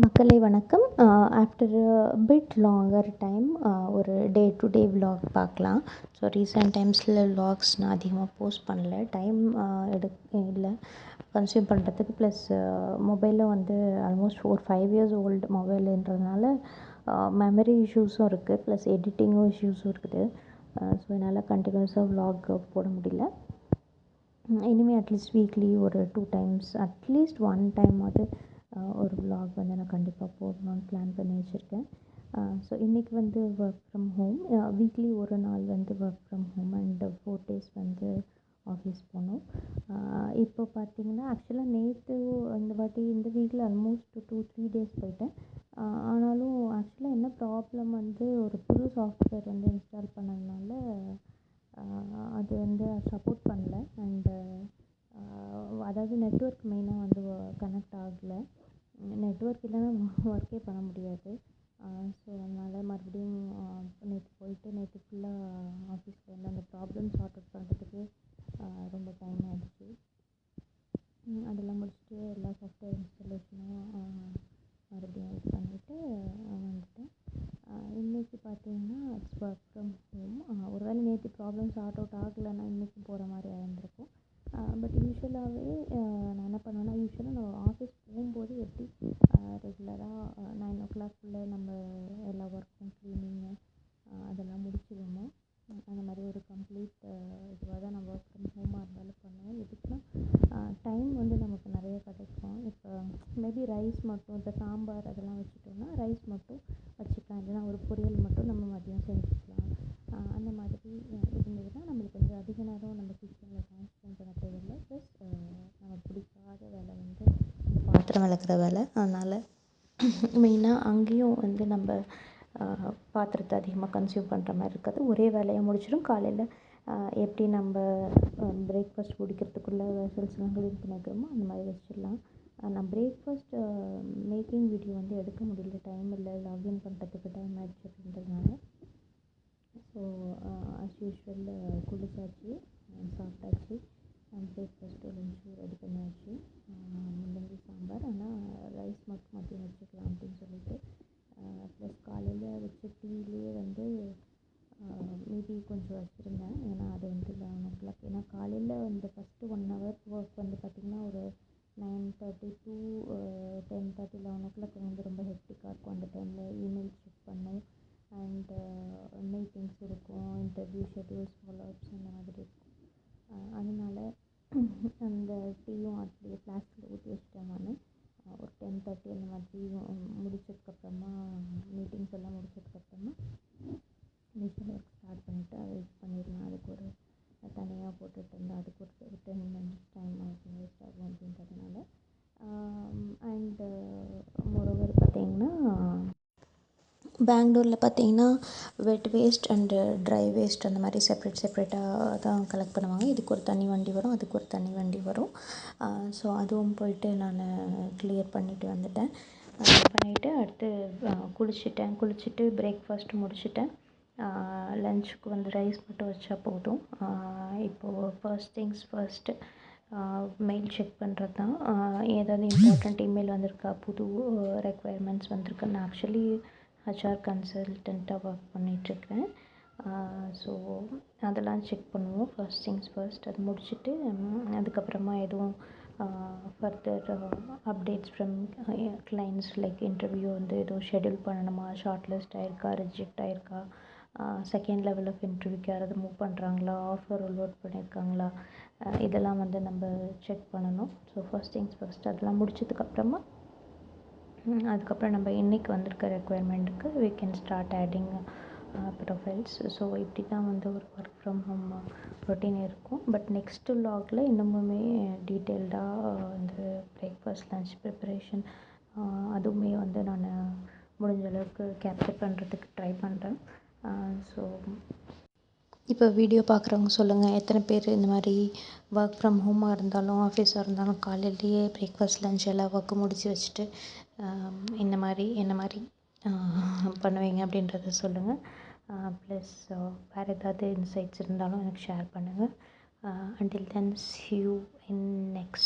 மக்களே வணக்கம். After bit longer time ஒரு டே டு டே விலாக் பார்க்கலாம். ஸோ ரீசெண்ட் டைம்ஸில் விலாக்ஸ் நான் அதிகமாக போஸ்ட் பண்ணல. டைம் இல்லை கன்சியூம் பண்ணுறதுக்கு. ப்ளஸ் மொபைலும் வந்து ஆல்மோஸ்ட் 4-5 இயர்ஸ் ஓல்டு மொபைலுன்றதுனால மெமரி இஷ்யூஸும் இருக்குது, ப்ளஸ் எடிட்டிங்கும் இஷ்யூஸும் இருக்குது. ஸோ என்னால் கண்டினியூஸாக விலாக் போட முடியல. இனிமேல் அட்லீஸ்ட் வீக்லி ஒரு 2 டைம்ஸ், அட்லீஸ்ட் 1 டைம் அது ஒரு விலாக் வந்து நான் கண்டிப்பாக போடணும்னு பிளான் பண்ணி வச்சுருக்கேன். ஸோ இன்றைக்கி வந்து ஒர்க் ஃப்ரம் ஹோம். வீக்லி ஒரு நாள் வந்து work from home and 4 days வந்து ஆஃபீஸ் போகணும். இப்போ பார்த்திங்கன்னா ஆக்சுவலாக நேற்று இந்த வீக்கில் ஆல்மோஸ்ட் 2-3 டேஸ் போயிட்டேன். ஆனாலும் ஆக்சுவலாக என்ன ப்ராப்ளம் வந்து ஒரு புது சாஃப்ட்வேர் வந்து இன்ஸ்டால் பண்ணதுனால அது வந்து சப்போர்ட் பண்ணல. அண்டு அதாவது நெட்ஒர்க் மெயினாக வந்து கனெக்ட் ஆகலை. நெட்ஒர்க் இல்லைன்னா ஒர்க்கே பண்ண முடியாது. ஸோ அதனால் மறுபடியும் நேற்று ஃபுல்லாக ஆஃபீஸில் வந்து அந்த ப்ராப்ளம் சார்ட் அவுட் பண்ணுறதுக்கு ரொம்ப டைம் ஆகிடுச்சு. அதெல்லாம் முடிச்சுட்டு எல்லா சாஃப்ட்வேர் இன்ஸ்டாலேஷனும் மறுபடியும் இது பண்ணிவிட்டு வந்துட்டேன். இன்றைக்கி பார்த்தீங்கன்னா இட்ஸ் ஒர்க் ஃப்ரம் ஹோம். ஒருவேளை நேற்று ப்ராப்ளம் சார்ட் அவுட் ஆகலைன்னா இன்றைக்கி போகிற மாதிரி ஆயிருந்திருக்கும். பட் யூஸ்வலாகவே நான் என்ன பண்ணுவேன்னா, யூஸ்வலாக நான் ஆஃபீஸ் போகும்போது எப்படி ரெகுலராக 9 o'clock நம்ம எல்லா ஒர்க்கும் க்ளீனிங்கு அதெல்லாம் முடிச்சிடுவோமோ அந்த மாதிரி ஒரு கம்ப்ளீட் இதுவாக தான் நான் ஒர்க் ஃப்ரம் ஹோமாக இருந்தாலும் பண்ணுவேன். எதுக்குன்னா டைம் வந்து நமக்கு நிறைய கிடைக்கும். இப்போ மேபி ரைஸ் மட்டும், இப்போ சாம்பார் அதெல்லாம் வச்சுட்டோம்னா ரைஸ் மட்டும் வச்சுக்கலாம், இல்லைன்னா ஒரு பொரியல் மட்டும் நம்ம மதியம் செஞ்சுக்கலாம். அந்த மாதிரி இருந்ததுன்னா நம்மளுக்கு கொஞ்சம் அதிக நேரம் நம்ம கிச்சனில் டைம் ஸ்பெண்ட் பண்ண தேவையில்லை. ப்ளஸ் நம்ம பிடிக்காத வேலை வந்து பாத்திரம் விளக்குற வேலை. அதனால் மெயினாக அங்கேயும் வந்து நம்ம பாத்திரத்தை அதிகமாக கன்சியூம் பண்ணுற மாதிரி இருக்காது. ஒரே வேலையை முடிச்சிடும். காலையில் எப்படி நம்ம பிரேக்ஃபாஸ்ட் முடிக்கிறதுக்குள்ளே வெசல்ஸ்லாம் க்ளீன் பண்ணி வைக்கிறோமோ அந்த மாதிரி வச்சிடலாம். நான் பிரேக்ஃபாஸ்ட் மேக்கிங் வீடியோ வந்து எடுக்க முடியல, டைம் இல்லை, லாகின் பண்ணுறதுக்கு டைம் ஆகிடுச்சு அப்படின்றதுனால. ஸோ ஆஸ் யூஸ்வல் குளிச்சாச்சு, சாப்பிட்டாச்சு, பிரேக்ஃபாஸ்ட்டு லஞ்சும் ரெடி பண்ணியாச்சு. முள்ளங்கி சாம்பார், ஆனால் ரைஸ் மட்டும் மதியம் வச்சுக்கலாம் அப்படின்னு சொல்லிட்டு. ப்ளஸ் காலையில் வச்ச டீலேயே வந்து மீதி கொஞ்சம் வச்சுருந்தேன். ஏன்னா அது வந்து 11 o'clock, ஏன்னா காலையில் இந்த ஃபஸ்ட்டு 1 hour ஒர்க் வந்து பார்த்திங்கன்னா ஒரு 9:30 to 10:30, 11 o'clock வந்து ரொம்ப ஹெக்டிக்காக இருக்கும். அந்த டைமில் இமெயில் செக் பண்ணணும் அண்டு மீட்டிங்ஸ் இருக்கும், இன்டர்வியூ ஷெட்யூல்ஸ், ஃபாலோஅப்ஸ் அந்த மாதிரி இருக்கும். அதனால் அந்த டீயும் அப்படியே ஃப்ளாஸ்கில் ஊற்றி வச்சுட்டேன். நான் ஒரு 10:30 அந்த மாதிரி முடிச்சதுக்கப்புறமா, மீட்டிங்ஸ் எல்லாம் முடிச்சதுக்கப்புறமா மிஷின் ஒர்க் ஸ்டார்ட் பண்ணிவிட்டு அதை இது பண்ணிடுவேன். அதுக்கு ஒரு தனியாக போட்டுட்டு இருந்தால் அதுக்கு ஒரு 10 minutes டைம் ஆகும், வேஸ்ட் ஆகும் அப்படின்றதுனால. அண்டு மோரோவர் பார்த்திங்கன்னா பெங்களூரில் பார்த்திங்கன்னா வெட் வேஸ்ட் அண்டு ட்ரை வேஸ்ட் அந்த மாதிரி செப்ரேட்டாக தான் கலெக்ட் பண்ணுவாங்க. இதுக்கு ஒரு தனி வண்டி வரும், அதுக்கு ஒரு தனி வண்டி வரும். ஸோ அதுவும் போயிட்டு நான் கிளியர் பண்ணிவிட்டு வந்துட்டேன். பண்ணிவிட்டு அடுத்து குளிச்சுட்டு பிரேக்ஃபாஸ்ட்டு முடிச்சுட்டேன். லஞ்சுக்கு வந்து ரைஸ் மட்டும் வச்சா போதும். இப்போது first things first mail check பண்ணுறது தான். ஏதாவது இம்பார்ட்டண்ட் இமெயில் வந்திருக்கா, புது ரெக்குயர்மெண்ட்ஸ் வந்திருக்கா. நான் ஆக்சுவலி ஹெச்ஆர் கன்சல்டண்ட்டாக ஒர்க் பண்ணிகிட்ருக்கேன். ஸோ அதெல்லாம் செக் பண்ணுவோம் ஃபர்ஸ்ட் திங்ஸ் ஃபர்ஸ்ட். அது முடிச்சுட்டு அதுக்கப்புறமா எதுவும் further updates from clients like interview வந்து எதுவும் ஷெட்யூல் பண்ணணுமா, ஷார்ட் லிஸ்ட் ஆகிருக்கா, ரிஜெக்ட் ஆகிருக்கா, செகண்ட் லெவல் ஆஃப் இன்டர்வியூக்கு யாராவது மூவ் பண்ணுறாங்களா, ஆஃபர் ரோல் அவுட் பண்ணியிருக்காங்களா, இதெல்லாம் வந்து நம்ம செக் பண்ணணும். ஸோ ஃபர்ஸ்ட் திங்ஸ் ஃபர்ஸ்ட் அதெல்லாம் முடிச்சதுக்கப்புறமா அதுக்கப்புறம் நம்ம இன்றைக்கி வந்திருக்க ரெக்குயர்மெண்ட்டுக்கு we can start adding profiles. So இப்படி தான் வந்து ஒரு ஒர்க் ஃப்ரம் ஹோம் ரொட்டீன் இருக்கும். பட் நெக்ஸ்ட்டு விலாகில் இன்னமுமே டீட்டெயில்டாக வந்து பிரேக்ஃபாஸ்ட் லன்ச் ப்ரிப்பரேஷன் அதுவுமே வந்து நான் முடிஞ்ச அளவுக்கு கேப்சர் பண்ணுறதுக்கு ட்ரை பண்ணுறேன். ஸோ இப்போ வீடியோ பார்க்குறவங்க சொல்லுங்கள், எத்தனை பேர் இந்த மாதிரி ஒர்க் ஃப்ரம் ஹோமாக இருந்தாலும் ஆஃபீஸாக இருந்தாலும் காலையிலேயே பிரேக்ஃபாஸ்ட் லன்ச் எல்லா ஒர்க்கும் முடித்து வச்சுட்டு என்ன மாதிரி பண்ணுவீங்க அப்படின்றத சொல்லுங்கள். ப்ளஸ் வேறு ஏதாவது இன்சைட்ஸ் இருந்தாலும் எனக்கு ஷேர் பண்ணுங்கள். until then see you in next